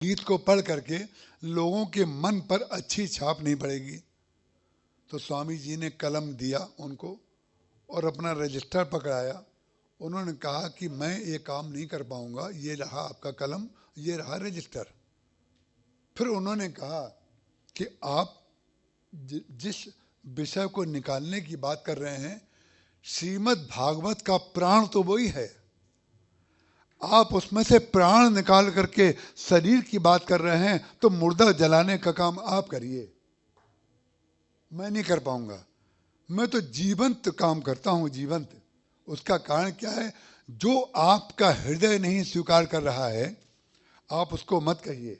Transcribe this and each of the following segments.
गीत को पढ़ करके लोगों के मन पर अच्छी छाप नहीं पड़ेगी। तो स्वामी जी ने कलम दिया उनको और अपना रजिस्टर पकड़ाया। उन्होंने कहा कि मैं ये काम नहीं कर पाऊंगा, ये रहा आपका कलम, ये रहा रजिस्टर। फिर उन्होंने कहा कि आप जिस विषय को निकालने की बात कर रहे हैं, श्रीमद् भागवत का प्राण तो वही है। आप उसमें से प्राण निकाल करके शरीर की बात कर रहे हैं, तो मुर्दा जलाने का काम आप करिए, मैं नहीं कर पाऊंगा। मैं तो जीवंत काम करता हूं, जीवंत। उसका कारण क्या है? जो आपका हृदय नहीं स्वीकार कर रहा है, आप उसको मत कहिए,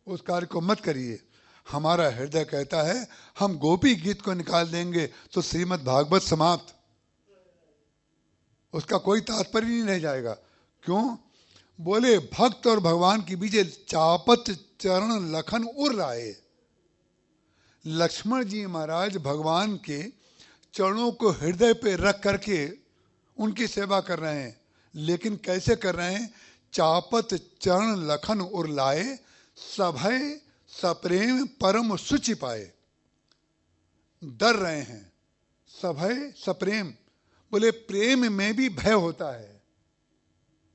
उस कार्य को मत करिए। हमारा हृदय कहता है हम गोपी गीत को निकाल देंगे तो श्रीमद् भागवत समाप्त, उसका कोई तात्पर्य नहीं रह जाएगा। क्यों? बोले भक्त और भगवान के बीच चापत चरण लखन उड़ रहा है। लक्ष्मण जी महाराज भगवान के चरणों को हृदय पे रख करके उनकी सेवा कर रहे हैं, लेकिन कैसे कर रहे हैं? चापत चरण लखन उर लाए, सभय सप्रेम परम सुचि पाए। डर रहे हैं। सभय सप्रेम, बोले प्रेम में भी भय होता है,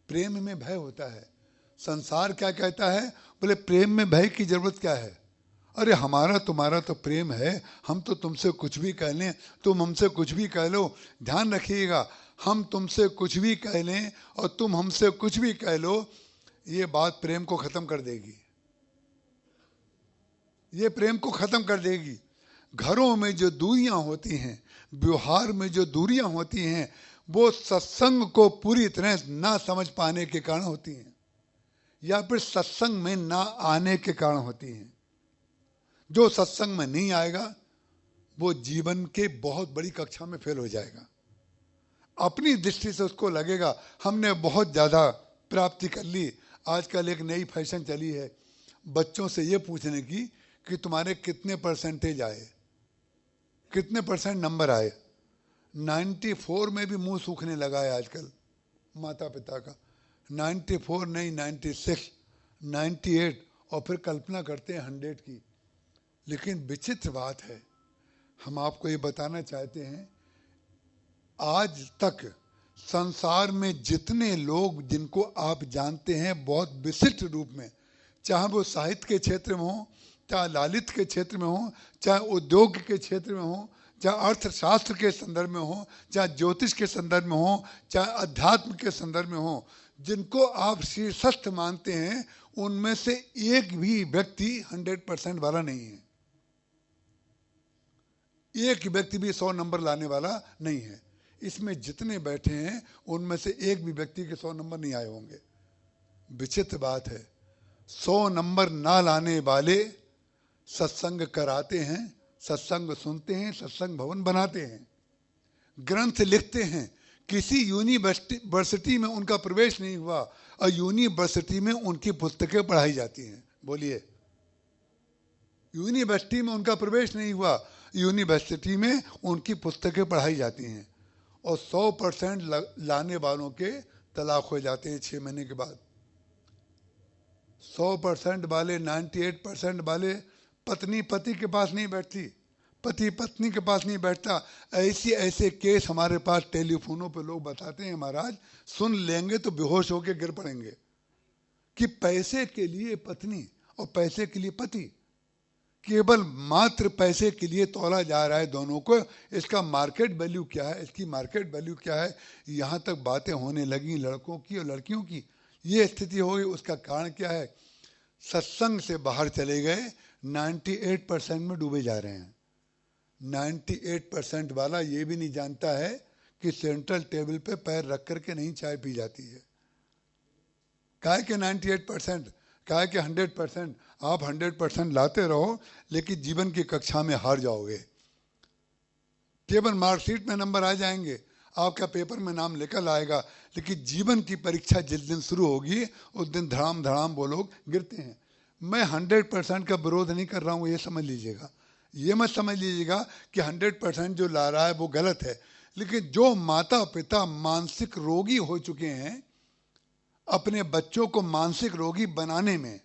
प्रेम में भय होता है। संसार क्या कहता है? बोले प्रेम में भय की जरूरत क्या है? अरे हमारा तुम्हारा तो प्रेम है, हम तो तुमसे कुछ भी कह लें, तुम हमसे कुछ भी कह लो। ध्यान रखिएगा, हम तुमसे कुछ भी कह लें और तुम हमसे कुछ भी कह लो, ये बात प्रेम को खत्म कर देगी, ये प्रेम को खत्म कर देगी। घरों में जो दूरियां होती हैं, व्यवहार में जो दूरियां होती हैं, वो सत्संग को पूरी तरह ना समझ पाने के कारण होती हैं, या फिर सत्संग में ना आने के कारण होती हैं। जो सत्संग में नहीं आएगा वो जीवन के बहुत बड़ी कक्षा में फेल हो जाएगा। अपनी दृष्टि से उसको लगेगा हमने बहुत ज़्यादा प्राप्ति कर ली। आजकल एक नई फैशन चली है बच्चों से ये पूछने की कि तुम्हारे कितने परसेंटेज आए, कितने परसेंट नंबर आए। 94 में भी मुंह सूखने लगा है आजकल माता पिता का। 94 नहीं, 96, 98, और फिर कल्पना करते हैं 100 की। लेकिन विचित्र बात है, हम आपको ये बताना चाहते हैं, आज तक संसार में जितने लोग जिनको आप जानते हैं बहुत विशिष्ट रूप में, चाहे वो साहित्य के क्षेत्र में हो, चाहे ललित के क्षेत्र में हो, चाहे उद्योग के क्षेत्र में हो, चाहे अर्थशास्त्र के संदर्भ में हो, चाहे ज्योतिष के संदर्भ में हो, चाहे अध्यात्म के संदर्भ में हो, जिनको आप शीर्षस्थ मानते हैं, उनमें से एक भी व्यक्ति 100% वाला नहीं है। एक व्यक्ति भी 100 नंबर लाने वाला नहीं है। इसमें जितने बैठे हैं उनमें से एक भी व्यक्ति के 100 नंबर नहीं आए होंगे। विचित्र बात है, 100 नंबर ना लाने वाले सत्संग कराते हैं, सत्संग सुनते हैं, सत्संग भवन बनाते हैं, ग्रंथ लिखते हैं। किसी यूनिवर्सिटी में उनका प्रवेश नहीं हुआ और यूनिवर्सिटी में उनकी पुस्तकें पढ़ाई जाती हैं। बोलिए, यूनिवर्सिटी में उनका प्रवेश नहीं हुआ, यूनिवर्सिटी में उनकी पुस्तकें पढ़ाई जाती हैं। और 100% लाने वालों के तलाक हो जाते हैं 6 महीने के बाद। 100% वाले, 98% वाले पत्नी पति के पास नहीं बैठती, पति पत्नी के पास नहीं बैठता। ऐसे केस हमारे पास टेलीफोनों पे लोग बताते हैं महाराज, सुन लेंगे तो बेहोश होकर गिर पड़ेंगे, कि पैसे के लिए पत्नी और पैसे के लिए पति, केवल मात्र पैसे के लिए तोला जा रहा है दोनों को। इसका मार्केट वैल्यू क्या है, इसकी मार्केट वैल्यू क्या है, यहाँ तक बातें होने लगी लड़कों की और लड़कियों की। ये स्थिति हो गई। उसका कारण क्या है? सत्संग से बाहर चले गए, 98% में डूबे जा रहे हैं। 98% वाला ये भी नहीं जानता है कि सेंट्रल टेबल पे पैर रख करके नहीं चाय पी जाती है। काहे के 98%, काहे के 100%? आप 100% लाते रहो, लेकिन जीवन की कक्षा में हार जाओगे। केवल मार्कशीट में नंबर आ जाएंगे, आपका पेपर में नाम निकल आएगा, लेकिन जीवन की परीक्षा जिस दिन शुरू होगी उस दिन धड़ाम धड़ाम वो लोग गिरते हैं। मैं 100% का विरोध नहीं कर रहा हूँ, ये समझ लीजिएगा। ये मत समझ लीजिएगा कि 100% जो ला रहा है वो गलत है। लेकिन जो माता पिता मानसिक रोगी हो चुके हैं, अपने बच्चों को मानसिक रोगी बनाने में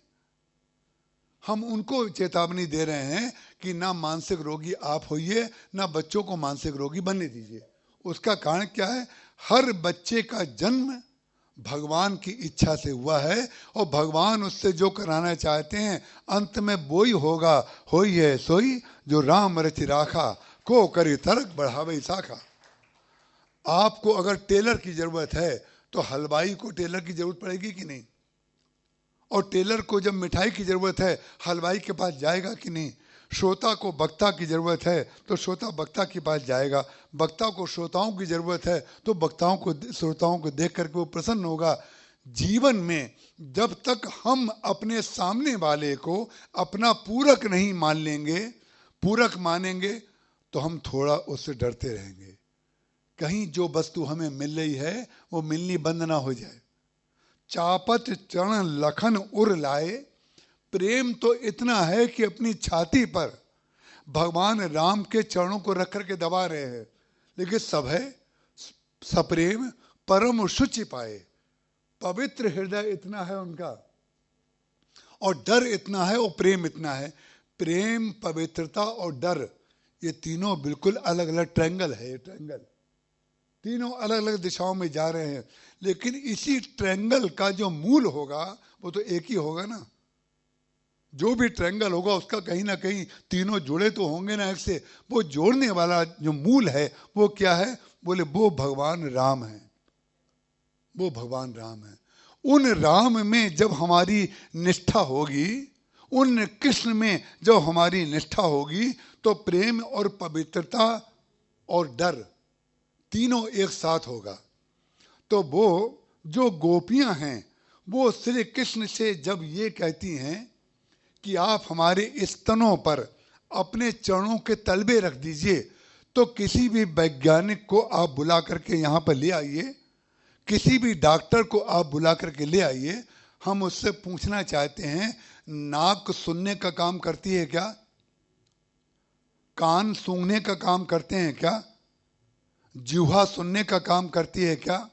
हम उनको चेतावनी दे रहे हैं कि ना मानसिक रोगी आप होइए, ना बच्चों को मानसिक रोगी बनने दीजिए। उसका कारण क्या है? हर बच्चे का जन्म भगवान की इच्छा से हुआ है और भगवान उससे जो कराना चाहते हैं अंत में वो ही होगा। होई है सोई जो राम रचि राखा, को करी तर्क बढ़ावे शाखा। आपको अगर टेलर की जरूरत है तो हलवाई को टेलर की जरूरत पड़ेगी कि नहीं? और टेलर को जब मिठाई की जरूरत है हलवाई के पास जाएगा कि नहीं? श्रोता को वक्ता की जरूरत है तो श्रोता वक्ता के पास जाएगा, वक्ता को श्रोताओं की जरूरत है तो वक्ताओं को श्रोताओं को देख करके वो प्रसन्न होगा। जीवन में जब तक हम अपने सामने वाले को अपना पूरक नहीं मान लेंगे, पूरक मानेंगे, तो हम थोड़ा उससे डरते रहेंगे। कहीं जो वस्तु हमें मिल रही है वो मिलनी बंद ना हो जाए। चापत चरण लखन उर लाए, प्रेम तो इतना है कि अपनी छाती पर भगवान राम के चरणों को रख करके दबा रहे हैं। लेकिन सब है सप्रेम परम शुचि पाए। पवित्र हृदय इतना है उनका, और डर इतना है और प्रेम इतना है। प्रेम, पवित्रता और डर, ये तीनों बिल्कुल अलग अलग ट्रायंगल है। ये ट्रायंगल तीनों अलग अलग दिशाओं में जा रहे हैं, लेकिन इसी ट्रायंगल का जो मूल होगा वो तो एक ही होगा ना। जो भी ट्रायंगल होगा उसका कहीं ना कहीं तीनों जुड़े तो होंगे ना एक से। वो जोड़ने वाला जो मूल है वो क्या है? बोले वो भगवान राम है। वो भगवान राम है। उन राम में जब हमारी निष्ठा होगी, उन कृष्ण में जब हमारी निष्ठा होगी, तो प्रेम और पवित्रता और डर तीनों एक साथ होगा। तो वो जो गोपियां हैं वो श्री कृष्ण से जब ये कहती हैं कि आप हमारे स्तनों पर अपने चरणों के तलबे रख दीजिए, तो किसी भी वैज्ञानिक को आप बुला करके यहाँ पर ले आइए, किसी भी डॉक्टर को आप बुला करके ले आइए, हम उससे पूछना चाहते हैं नाक सुनने का काम करती है क्या? कान सूंघने का काम करते हैं क्या? जिह्वा सुनने का काम करती है क्या?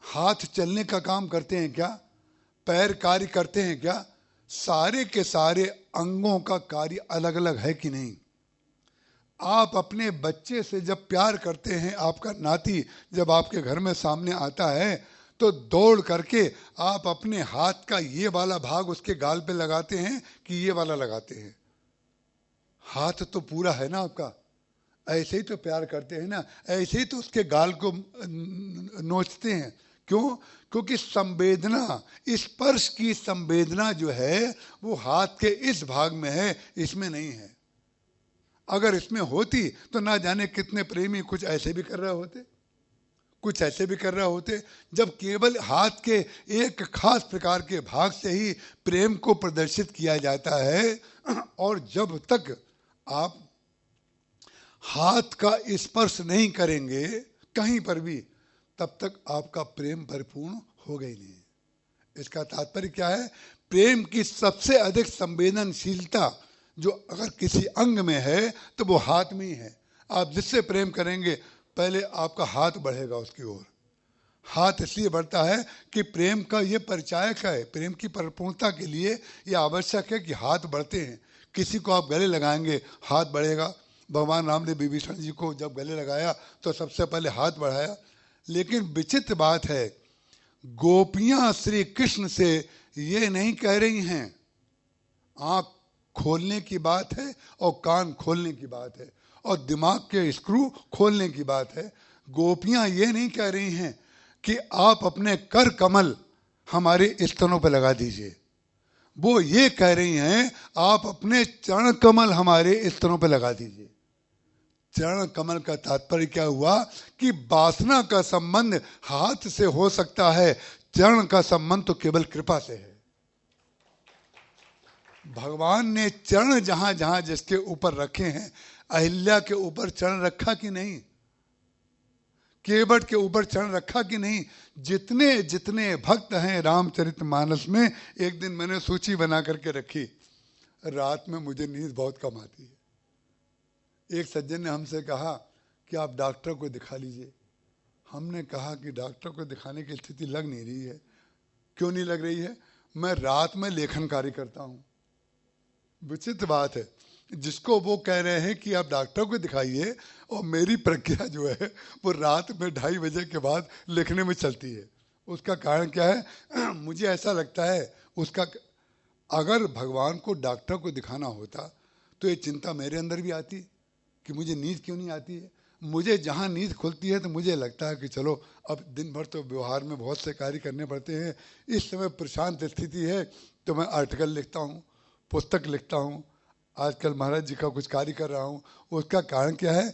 हाथ चलने का काम करते हैं क्या? पैर कार्य करते हैं क्या? सारे के सारे अंगों का कार्य अलग अलग है कि नहीं? आप अपने बच्चे से जब प्यार करते हैं, आपका नाती जब आपके घर में सामने आता है तो दौड़ करके आप अपने हाथ का ये वाला भाग उसके गाल पे लगाते हैं कि ये वाला लगाते हैं? हाथ तो पूरा है ना आपका। ऐसे ही तो प्यार करते हैं ना, ऐसे ही तो उसके गाल को नोचते हैं। क्यों? क्योंकि संवेदना, स्पर्श की संवेदना जो है वो हाथ के इस भाग में है, इसमें नहीं है। अगर इसमें होती तो ना जाने कितने प्रेमी कुछ ऐसे भी कर रहे होते, कुछ ऐसे भी कर रहे होते। जब केवल हाथ के एक खास प्रकार के भाग से ही प्रेम को प्रदर्शित किया जाता है, और जब तक आप हाथ का स्पर्श नहीं करेंगे कहीं पर भी, तब तक आपका प्रेम परिपूर्ण होगा ही नहीं। इसका तात्पर्य क्या है? प्रेम की सबसे अधिक संवेदनशीलता जो अगर किसी अंग में है तो वो हाथ में ही है। आप जिससे प्रेम करेंगे पहले आपका हाथ बढ़ेगा उसकी ओर। हाथ इसलिए बढ़ता है कि प्रेम का ये परिचायक है, प्रेम की परिपूर्णता के लिए ये आवश्यक है कि हाथ बढ़ते हैं। किसी को आप गले लगाएंगे हाथ बढ़ेगा। भगवान राम ने विभीषण जी को जब गले लगाया तो सबसे पहले हाथ बढ़ाया। लेकिन विचित्र बात है, गोपियां श्री कृष्ण से ये नहीं कह रही हैं। आंख खोलने की बात है और कान खोलने की बात है और दिमाग के स्क्रू खोलने की बात है। गोपियां ये नहीं कह रही हैं कि आप अपने कर कमल हमारे स्तनों पर लगा दीजिए। वो ये कह रही हैं आप अपने चरण कमल हमारे स्तनों पर लगा दीजिए। चरण कमल का तात्पर्य क्या हुआ कि वासना का संबंध हाथ से हो सकता है, चरण का संबंध तो केवल कृपा से है। भगवान ने चरण जहां जहां जिसके ऊपर रखे हैं, अहिल्या के ऊपर चरण रखा कि नहीं? केवट के ऊपर चरण रखा कि नहीं? जितने जितने भक्त हैं रामचरितमानस में, एक दिन मैंने सूची बना करके रखी। रात में मुझे नींद बहुत कम आती है। एक सज्जन ने हमसे कहा कि आप डॉक्टर को दिखा लीजिए। हमने कहा कि डॉक्टर को दिखाने की स्थिति लग नहीं रही है। क्यों नहीं लग रही है? मैं रात में लेखन कार्य करता हूँ। विचित्र बात है, जिसको वो कह रहे हैं कि आप डॉक्टर को दिखाइए, और मेरी प्रज्ञा जो है वो रात में 2:30 बजे के बाद लिखने में चलती है। उसका कारण क्या है? मुझे ऐसा लगता है उसका, अगर भगवान को डॉक्टर को दिखाना होता तो ये चिंता मेरे अंदर भी आती कि मुझे नींद क्यों नहीं आती है। मुझे जहाँ नींद खुलती है तो मुझे लगता है कि चलो अब दिन भर तो व्यवहार में बहुत से कार्य करने पड़ते हैं, इस समय प्रशांत स्थिति है तो मैं आर्टिकल लिखता हूँ, पुस्तक लिखता हूँ, आजकल महाराज जी का कुछ कार्य कर रहा हूँ। उसका कारण क्या है?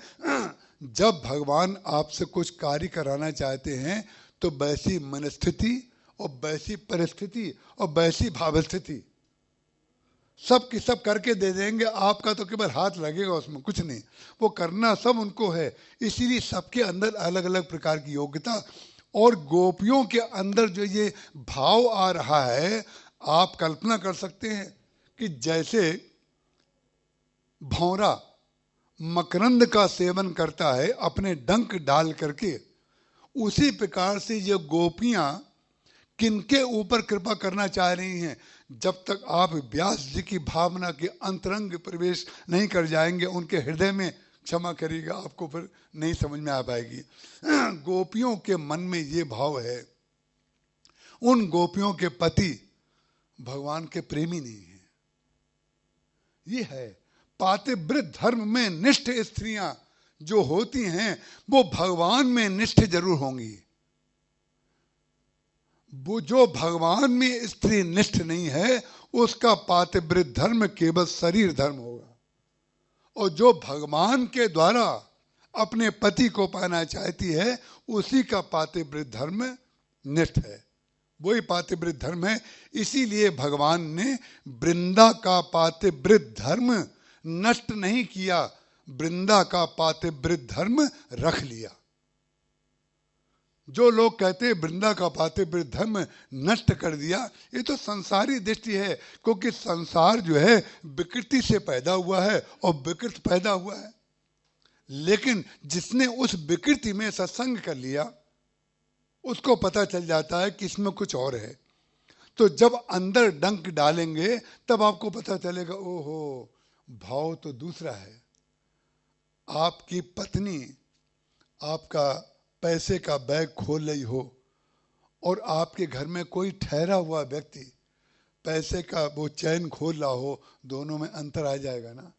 जब भगवान आपसे कुछ कार्य कराना चाहते हैं तो वैसी मनस्थिति और वैसी परिस्थिति और वैसी भाव स्थिति सब की सब करके दे देंगे, आपका तो केवल हाथ लगेगा, उसमें कुछ नहीं, वो करना सब उनको है। इसीलिए सबके अंदर अलग अलग प्रकार की योग्यता, और गोपियों के अंदर जो ये भाव आ रहा है, आप कल्पना कर सकते हैं कि जैसे भौरा मकरंद का सेवन करता है अपने डंक डाल करके, उसी प्रकार से ये गोपियां किनके ऊपर कृपा करना चाह रही हैं? जब तक आप व्यास जी की भावना के अंतरंग प्रवेश नहीं कर जाएंगे उनके हृदय में, क्षमा करिएगा आपको फिर नहीं समझ में आ पाएगी। गोपियों के मन में ये भाव है, उन गोपियों के पति भगवान के प्रेमी नहीं है। ये है पातिव्रत धर्म में निष्ठ स्त्रियां जो होती हैं वो भगवान में निष्ठ जरूर होंगी। वो जो भगवान में स्त्री निष्ठ नहीं है उसका पातिव्रत धर्म केवल शरीर धर्म होगा, और जो भगवान के द्वारा अपने पति को पाना चाहती है उसी का पातिव्रत धर्म निष्ठ है, वही पातिव्रत धर्म है। इसीलिए भगवान ने वृंदा का पातिव्रत धर्म नष्ट नहीं किया, वृंदा का पातिव्रत धर्म रख लिया। जो लोग कहते हैं वृंदा का पातिव्रत धर्म नष्ट कर दिया, ये तो संसारी दृष्टि है, क्योंकि संसार जो है विकृति से पैदा हुआ है और विकृत पैदा हुआ है। लेकिन जिसने उस विकृति में सत्संग कर लिया उसको पता चल जाता है कि इसमें कुछ और है। तो जब अंदर डंक डालेंगे तब आपको पता चलेगा, ओहो भाव तो दूसरा है। आपकी पत्नी आपका पैसे का बैग खोल रही हो और आपके घर में कोई ठहरा हुआ व्यक्ति पैसे का वो चैन खोल रहा हो, दोनों में अंतर आ जाएगा ना।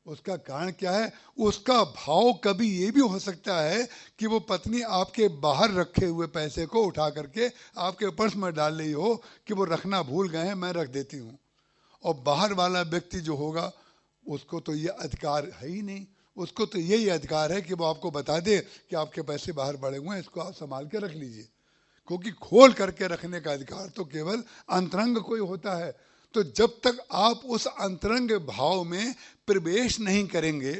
उसका कारण क्या है? उसका भाव कभी ये भी हो सकता है कि वो पत्नी आपके बाहर रखे हुए पैसे को उठा करके आपके पर्स में डाल रही हो कि वो रखना भूल गए हैं, मैं रख देती हूँ, और बाहर वाला व्यक्ति जो होगा उसको तो ये अधिकार है ही नहीं, उसको तो यही अधिकार है कि वो आपको बता दे कि आपके पैसे बाहर पड़े हुए हैं, इसको आप संभाल के रख लीजिए, क्योंकि खोल करके रखने का अधिकार तो केवल अंतरंग को ही होता है। तो जब तक आप उस अंतरंग भाव में प्रवेश नहीं करेंगे,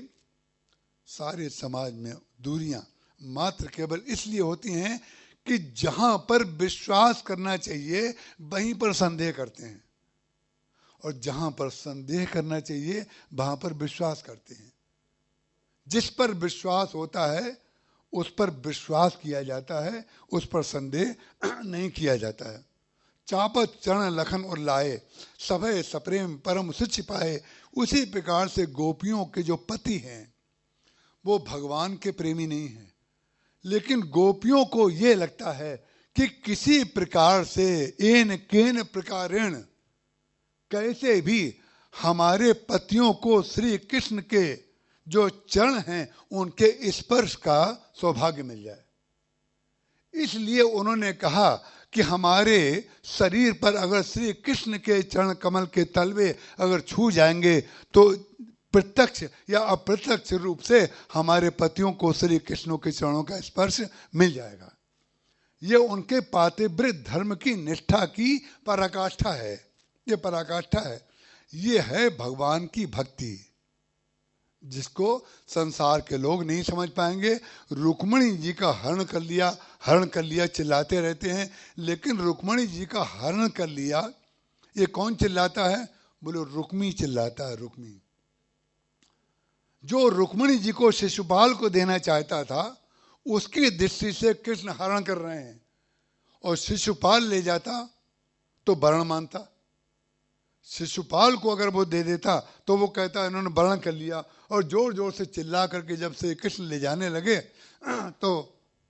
सारे समाज में दूरियां मात्र केवल इसलिए होती हैं कि जहां पर विश्वास करना चाहिए वहीं पर संदेह करते हैं, और जहां पर संदेह करना चाहिए वहां पर विश्वास करते हैं। जिस पर विश्वास होता है उस पर विश्वास किया जाता है, उस पर संदेह नहीं किया जाता है। चापत चरण लखन और लाए, सभय सप्रेम परम सुच पाए। उसी प्रकार से गोपियों के जो पति हैं वो भगवान के प्रेमी नहीं हैं, लेकिन गोपियों को ये लगता है कि किसी प्रकार से एन केन प्रकारेण कैसे भी हमारे पतियों को श्री कृष्ण के जो चरण हैं उनके स्पर्श का सौभाग्य मिल जाए। इसलिए उन्होंने कहा कि हमारे शरीर पर अगर श्री कृष्ण के चरण कमल के तलवे अगर छू जाएंगे तो प्रत्यक्ष या अप्रत्यक्ष रूप से हमारे पतियों को श्री कृष्ण के चरणों का स्पर्श मिल जाएगा। ये उनके पातिव्रत धर्म की निष्ठा की पराकाष्ठा है, ये पराकाष्ठा है। ये है भगवान की भक्ति, जिसको संसार के लोग नहीं समझ पाएंगे। रुक्मणी जी का हरण कर लिया चिल्लाते रहते हैं, लेकिन रुक्मणी जी का हरण कर लिया ये कौन चिल्लाता है? बोलो रुक्मी चिल्लाता है। रुक्मी जो रुक्मणी जी को शिशुपाल को देना चाहता था उसकी दृष्टि से कृष्ण हरण कर रहे हैं, और शिशुपाल ले जाता तो वर्ण मानता। शिशुपाल को अगर वो दे देता तो वो कहता इन्होंने वर्ण कर लिया, और जोर जोर से चिल्ला करके जब से कृष्ण ले जाने लगे तो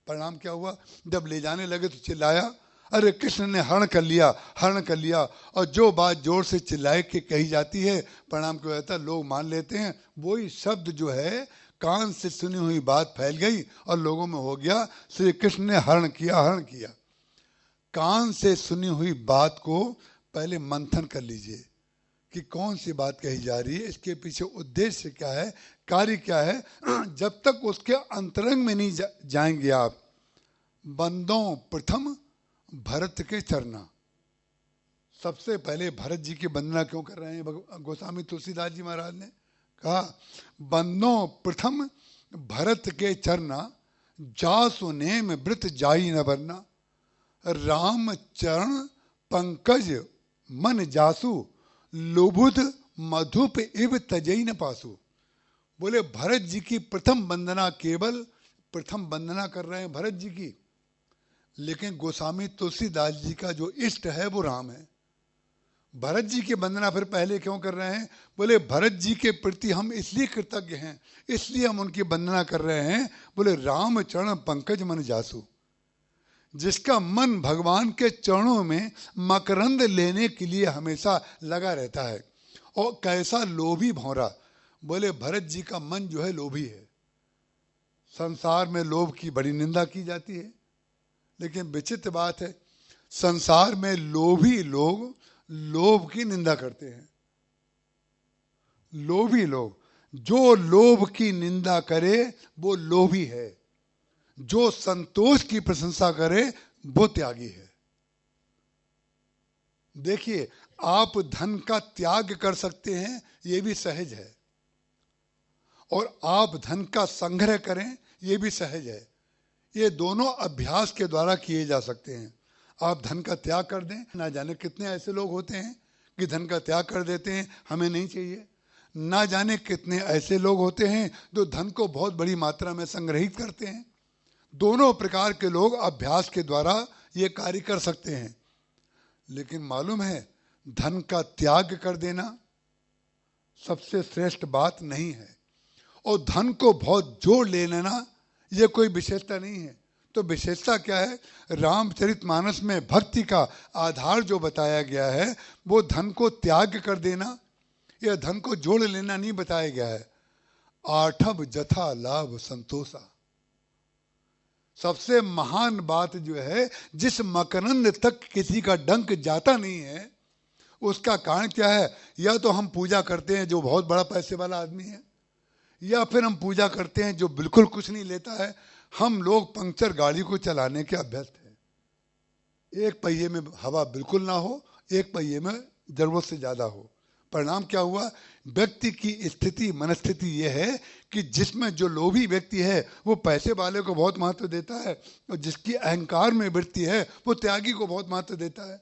परिणाम क्या हुआ, जब ले जाने लगे तो चिल्लाया, अरे कृष्ण ने हरण कर लिया, हरण कर लिया। और जो बात जोर से चिल्लाए के कही जाती है, परिणाम क्या होता है, लोग मान लेते हैं। वही शब्द जो है कान से सुनी हुई बात फैल गई और लोगों में हो गया श्री कृष्ण ने हरण किया, हरण किया। कान से सुनी हुई बात को पहले मंथन कर लीजिए कि कौन सी बात कही जा रही है, इसके पीछे उद्देश्य क्या है, कार्य क्या है। जब तक उसके अंतरंग में नहीं जाएंगे आप। बंदों प्रथम भरत के चरना, सबसे पहले भरत जी की वंदना क्यों कर रहे हैं गोस्वामी तुलसीदास जी महाराज ने कहा, बंदों प्रथम भरत के चरना, जासु नेम व्रत जाई न बरना, राम चरण पंकज मन जासु, लोभुद मधुप इव तजई न पासु। बोले भरत जी की प्रथम वंदना, केवल प्रथम वंदना कर रहे हैं भरत जी की, लेकिन गोस्वामी तुलसीदास जी का जो इष्ट है वो राम है। भरत जी की वंदना फिर पहले क्यों कर रहे हैं, बोले भरत जी के प्रति हम इसलिए कृतज्ञ हैं, इसलिए हम उनकी वंदना कर रहे हैं। बोले राम चरण पंकज मन जासु, जिसका मन भगवान के चरणों में मकरंद लेने के लिए हमेशा लगा रहता है। और कैसा लोभी भौरा, बोले भरत जी का मन जो है लोभी है। संसार में लोभ की बड़ी निंदा की जाती है, लेकिन विचित्र बात है, संसार में लोभी लोग लोभ की निंदा करते हैं। लोभी लोग, जो लोभ की निंदा करे वो लोभी है, जो संतोष की प्रशंसा करे वो त्यागी है। देखिए, आप धन का त्याग कर सकते हैं, ये भी सहज है, और आप धन का संग्रह करें, ये भी सहज है। ये दोनों अभ्यास के द्वारा किए जा सकते हैं। आप धन का त्याग कर दें, ना जाने कितने ऐसे लोग होते हैं कि धन का त्याग कर देते हैं, हमें नहीं चाहिए। ना जाने कितने ऐसे लोग होते हैं जो धन को बहुत बड़ी मात्रा में संग्रहित करते हैं। दोनों प्रकार के लोग अभ्यास के द्वारा ये कार्य कर सकते हैं। लेकिन मालूम है, धन का त्याग कर देना सबसे श्रेष्ठ बात नहीं है, और धन को बहुत जोड़ ले लेना ये कोई विशेषता नहीं है। तो विशेषता क्या है, रामचरितमानस में भक्ति का आधार जो बताया गया है वो धन को त्याग कर देना या धन को जोड़ लेना नहीं बताया गया है। आठव जथा लाभ संतोषा, सबसे महान बात जो है, जिस मकरंद तक किसी का डंक जाता नहीं है, उसका कारण क्या है, या तो हम पूजा करते हैं जो बहुत बड़ा पैसे वाला आदमी है, या फिर हम पूजा करते हैं जो बिल्कुल कुछ नहीं लेता है। हम लोग पंक्चर गाड़ी को चलाने के अभ्यस्त हैं। एक पहिए में हवा बिल्कुल ना हो, एक पहिए में जरूरत से ज्यादा हो। परिणाम क्या हुआ, व्यक्ति की स्थिति मनस्थिति यह है कि जिसमें जो लोभी व्यक्ति है वो पैसे वाले को बहुत महत्व देता है, और जिसकी अहंकार में वृत्ति है वो त्यागी को बहुत महत्व देता है।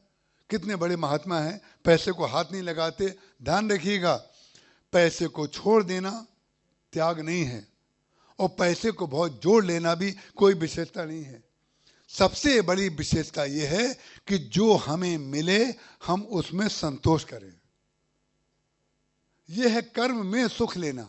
कितने बड़े महात्मा हैं, पैसे को हाथ नहीं लगाते। ध्यान रखिएगा, पैसे को छोड़ देना त्याग नहीं है, और पैसे को बहुत जोड़ लेना भी कोई विशेषता नहीं है। सबसे बड़ी विशेषता यह है कि जो हमें मिले हम उसमें संतोष करें। यह है कर्म में सुख लेना,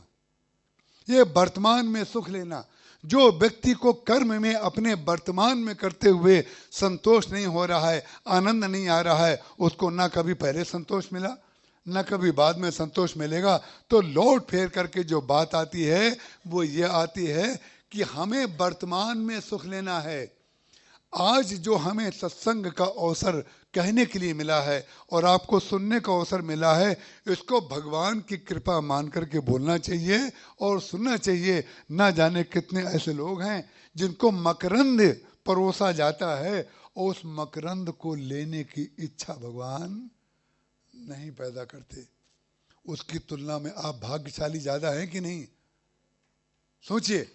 यह वर्तमान में सुख लेना। जो व्यक्ति को कर्म में अपने वर्तमान में करते हुए संतोष नहीं हो रहा है, आनंद नहीं आ रहा है, उसको ना कभी पहले संतोष मिला ना कभी बाद में संतोष मिलेगा। तो लौट फेर करके जो बात आती है वो ये आती है कि हमें वर्तमान में सुख लेना है। आज जो हमें सत्संग का अवसर कहने के लिए मिला है और आपको सुनने का अवसर मिला है, इसको भगवान की कृपा मान करके बोलना चाहिए और सुनना चाहिए। ना जाने कितने ऐसे लोग हैं जिनको मकरंद परोसा जाता है और उस मकरंद को लेने की इच्छा भगवान नहीं पैदा करते। उसकी तुलना में आप भाग्यशाली ज्यादा हैं कि नहीं? सोचिए,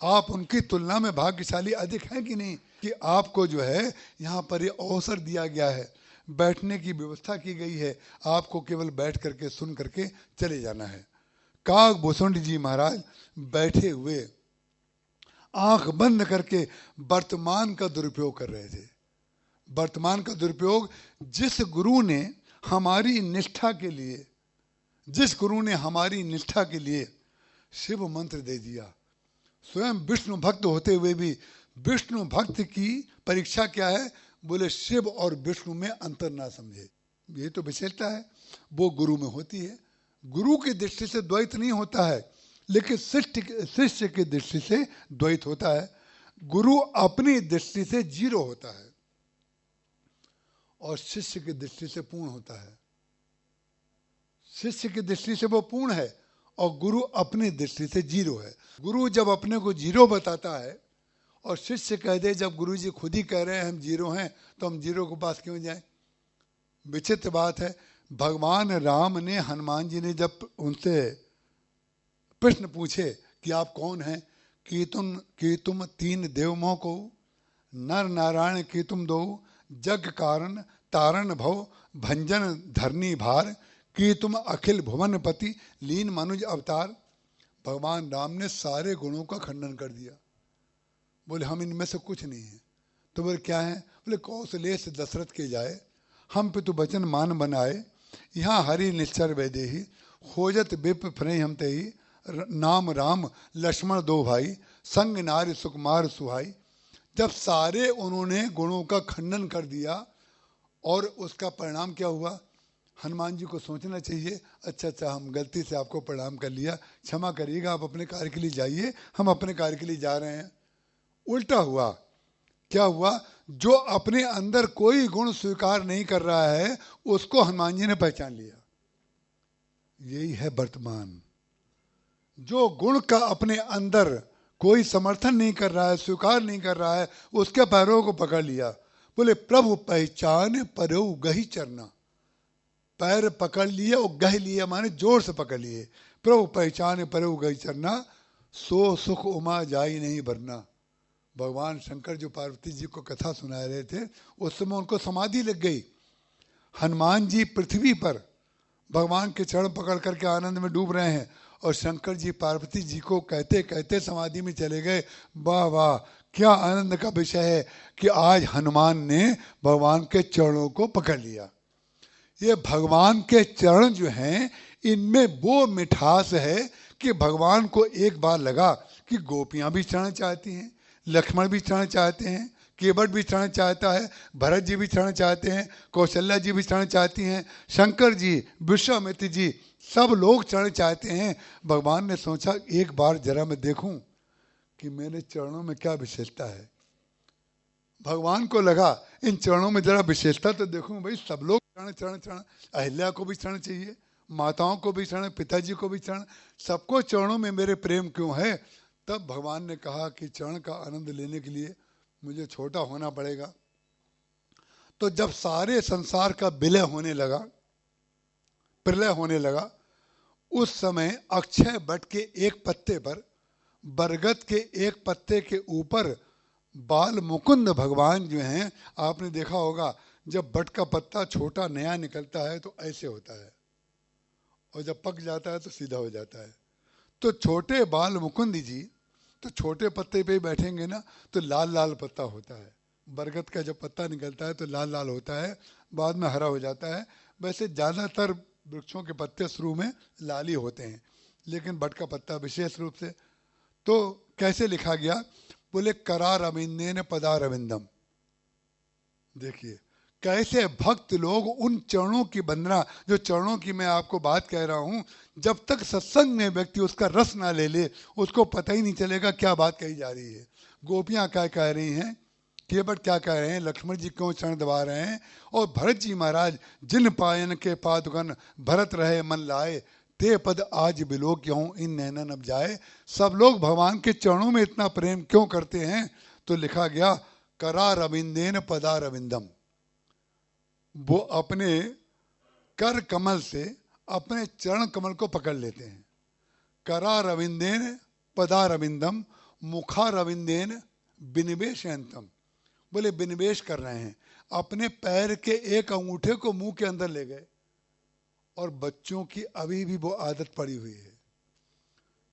आप उनकी तुलना में भाग्यशाली अधिक हैं कि नहीं कि आपको जो है यहाँ पर ये अवसर दिया गया है, बैठने की व्यवस्था की गई है, आपको केवल बैठ करके सुन करके चले जाना है। काग भूषण जी महाराज बैठे हुए आंख बंद करके वर्तमान का दुरुपयोग कर रहे थे। वर्तमान का दुरुपयोग, जिस गुरु ने हमारी निष्ठा के लिए, जिस गुरु ने हमारी निष्ठा के लिए शिव मंत्र दे दिया, स्वयं विष्णु भक्त होते हुए भी विष्णु भक्त की परीक्षा क्या है? बोले शिव और विष्णु में अंतर ना समझे। ये तो विशेषता है, वो गुरु में होती है। गुरु की दृष्टि से द्वैत नहीं होता है, लेकिन शिष्य की दृष्टि से द्वैत होता है। गुरु अपनी दृष्टि से जीरो होता है और शिष्य की दृष्टि से पूर्ण होता है। शिष्य की दृष्टि से वो पूर्ण है और गुरु अपनी दृष्टि से जीरो है। गुरु जब अपने को जीरो बताता है और शिष्य कह दे, जब गुरु जी खुद ही कह रहे हैं हम जीरो हैं, तो हम जीरो के पास क्यों जाएं? विचित्र बात है। भगवान राम ने, हनुमान जी ने जब उनसे प्रश्न पूछे कि आप कौन हैं, कि तुम तीन देवमों को, नर नारायण की तुम दो, जग कारण तारण भव भंजन धरनी भार, कि तुम अखिल भुवन पति लीन मनुज अवतार। भगवान राम ने सारे गुणों का खंडन कर दिया। बोले हम इनमें से कुछ नहीं है। तो बोले क्या है? बोले कौशलेश दशरथ के जाए, हम पे तो वचन मान बनाए, यहाँ हरि निश्चर वैदेही, खोजत विप फ्रे हम ते ही, नाम राम लक्ष्मण दो भाई, संग नारी सुकुमार सुहाई। जब सारे उन्होंने गुणों का खंडन कर दिया और उसका परिणाम क्या हुआ? हनुमान जी को सोचना चाहिए, अच्छा हम गलती से आपको प्रणाम कर लिया, क्षमा करिएगा, आप अपने कार्य के लिए जाइए, हम अपने कार्य के लिए जा रहे हैं। उल्टा हुआ। क्या हुआ? जो अपने अंदर कोई गुण स्वीकार नहीं कर रहा है, उसको हनुमान जी ने पहचान लिया। यही है वर्तमान। जो गुण का अपने अंदर कोई समर्थन नहीं कर रहा है, स्वीकार नहीं कर रहा है, उसके पैरों को पकड़ लिया। बोले प्रभु पहचान परो गही चरना। पैर पकड़ लिए और गह लिए, माने जोर से पकड़ लिए। प्रभु पहचान परो गही चरना, सो सुख उमा जाई नहीं भरना। भगवान शंकर जो पार्वती जी को कथा सुना रहे थे, उस समय उनको समाधि लग गई। हनुमान जी पृथ्वी पर भगवान के चरण पकड़ करके आनंद में डूब रहे हैं और शंकर जी पार्वती जी को कहते कहते समाधि में चले गए। वाह वाह, क्या आनंद का विषय है कि आज हनुमान ने भगवान के चरणों को पकड़ लिया। ये भगवान के चरण जो हैं, इनमें वो मिठास है कि भगवान को एक बार लगा कि गोपियां भी चरण चाहती हैं, लक्ष्मण भी चरण चाहते हैं, केवट भी चरण चाहता है, भरत जी भी चरण चाहते हैं, कौशल्या जी भी चरण चाहती हैं, शंकर जी, विश्वामित्र जी, सब लोग चरण चाहते हैं। भगवान ने सोचा एक बार जरा मैं देखूं कि मेरे चरणों में क्या विशेषता है। भगवान को लगा इन चरणों में जरा विशेषता तो देखूं। भाई सब लोग चरण चरण चरण, अहिल्या को भी चरण चाहिए, माताओं को भी चरण, पिताजी को भी चरण, सबको चरणों में मेरे प्रेम क्यों है? तब भगवान ने कहा कि चरण का आनंद लेने के लिए मुझे छोटा होना पड़ेगा। तो जब सारे संसार का विलय होने लगा, प्रलय होने लगा, उस समय अक्षय वट के एक पत्ते पर, बरगद के एक पत्ते के ऊपर बाल मुकुंद भगवान जो हैं, आपने देखा होगा जब वट का पत्ता छोटा नया निकलता है तो ऐसे होता है और जब पक जाता है तो सीधा हो जाता है। तो छोटे बाल मुकुंद जी तो छोटे पत्ते पे बैठेंगे ना तो लाल लाल पत्ता होता है। बरगद का जब पत्ता निकलता है तो लाल लाल होता है, बाद में हरा हो जाता है। वैसे ज़्यादातर वृक्षों के पत्ते शुरू में लाल ही होते हैं, लेकिन वट का पत्ता विशेष रूप से। तो कैसे लिखा गया? बोले करार अविंदेन पदार अविंदम। देखिए कैसे भक्त लोग उन चरणों की वंदना, जो चरणों की मैं आपको बात कह रहा हूं, जब तक सत्संग में व्यक्ति उसका रस ना ले ले, उसको पता ही नहीं चलेगा क्या बात कही जा रही है। गोपियां क्या कह रही हैं, केवट क्या कह रहे हैं, लक्ष्मण जी क्यों चरण दबा रहे हैं, और भरत जी महाराज जिन पायन के पादुकन भरत रहे मन लाए, ते पद आज बिलो क्यों इन नैनन अब जाए। सब लोग भगवान के चरणों में इतना प्रेम क्यों करते हैं? तो लिखा गया करार अविंदेन पदार अविंदम। वो अपने कर कमल से अपने चरण कमल को पकड़ लेते हैं। करार अविंदेन पदार अविंदम मुखार अविंदेन विनिवेशयंतम। बोले विनिवेश कर रहे हैं, अपने पैर के एक अंगूठे को मुंह के अंदर ले गए। और बच्चों की अभी भी वो आदत पड़ी हुई है।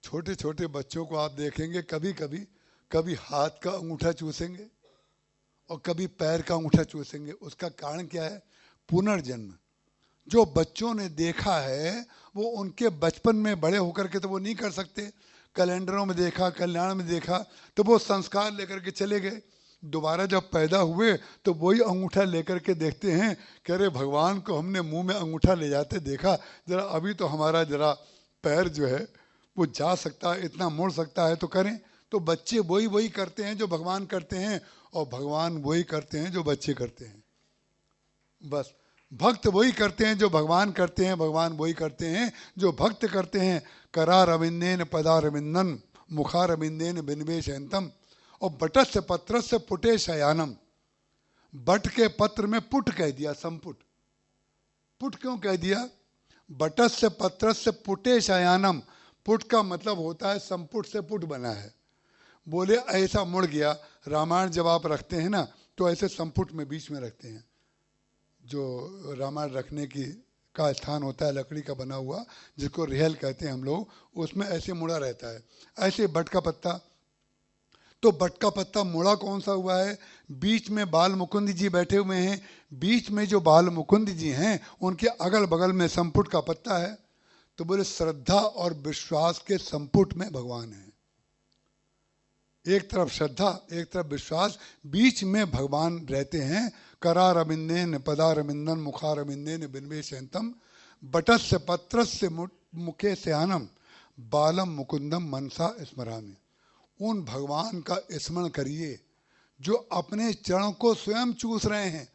छोटे छोटे बच्चों को आप देखेंगे कभी हाथ का अंगूठा चूसेंगे और कभी पैर का अंगूठा चूसेंगे। उसका कारण क्या है? पुनर्जन्म। जो बच्चों ने देखा है वो उनके बचपन में बड़े होकर के तो वो नहीं कर सकते। कैलेंडरों में देखा, कल्याण में देखा, तो वो संस्कार लेकर के चले गए। दोबारा जब पैदा हुए तो वही अंगूठा लेकर के देखते हैं कि अरे भगवान को हमने मुंह में अंगूठा ले जाते देखा, जरा अभी तो हमारा जरा पैर जो है वो जा सकता है, इतना मुड़ सकता है तो करें। तो बच्चे वही वही करते हैं जो भगवान करते हैं, और भगवान वही करते हैं जो बच्चे करते हैं। बस भक्त वही करते हैं जो भगवान करते हैं, भगवान वही करते हैं जो भक्त करते हैं। करारविंदेन पदारविंदन मुखारविंदेन बिन्वेशयन्तम, और बटस्य पत्रस्य पुटे शयानम। बट के पत्र में पुट कह दिया, संपुट। पुट क्यों कह दिया? बटस्य पत्रस्य पुटे शयानम, पुट का मतलब होता है संपुट से पुट बना है। बोले ऐसा मुड़ गया। रामायण जब आप रखते हैं ना तो ऐसे संपुट में बीच में रखते हैं, जो रामायण रखने की का स्थान होता है लकड़ी का बना हुआ, जिसको रिहल कहते हैं हम लोग, उसमें ऐसे मुड़ा रहता है। ऐसे बट का पत्ता, तो बट का पत्ता मुड़ा कौन सा हुआ है? बीच में बाल मुकुंद जी बैठे हुए हैं, बीच में जो बाल मुकुंद जी हैं उनके अगल बगल में संपुट का पत्ता है। तो बोले श्रद्धा और विश्वास के संपुट में भगवान है। एक तरफ श्रद्धा, एक तरफ विश्वास, बीच में भगवान रहते हैं। करारविंदेन पदारविंदन मुखारविंदेन बिन्वेशयन्तम, बटस्य पत्रस्य मुखे स्यानम, बालम मुकुंदम मनसा स्मरामि। उन भगवान का स्मरण करिए जो अपने चरण को स्वयं चूस रहे हैं।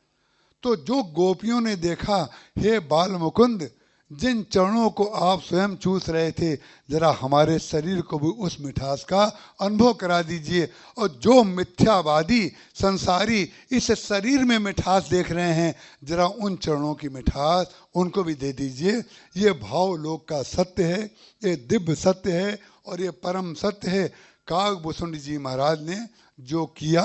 तो जो गोपियों ने देखा, हे बाल मुकुंद, जिन चरणों को आप स्वयं चूस रहे थे, जरा हमारे शरीर को भी उस मिठास का अनुभव करा दीजिए। और जो मिथ्यावादी संसारी इस शरीर में मिठास देख रहे हैं, जरा उन चरणों की मिठास उनको भी दे दीजिए। ये भाव लोक का सत्य है, ये दिव्य सत्य है और ये परम सत्य है। काकभूषुंड जी महाराज ने जो किया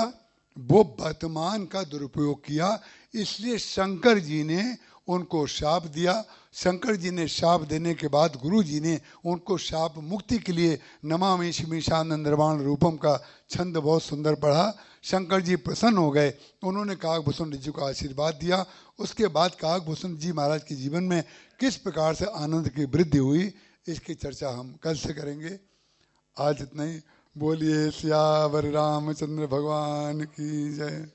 वो वर्तमान का दुरुपयोग किया, इसलिए शंकर जी ने उनको शाप दिया। शंकर जी ने शाप देने के बाद गुरु जी ने उनको शाप मुक्ति के लिए नमामि शिमीशानंद निर्वाण रूपम का छंद बहुत सुंदर पढ़ा। शंकर जी प्रसन्न हो गए, उन्होंने काकभूषुंड जी को आशीर्वाद दिया। उसके बाद काकभूषुंड जी महाराज के जीवन में किस प्रकार से आनंद की वृद्धि हुई, इसकी चर्चा हम कल से करेंगे। आज इतना ही। बोलिए सियावर रामचंद्र भगवान की जय।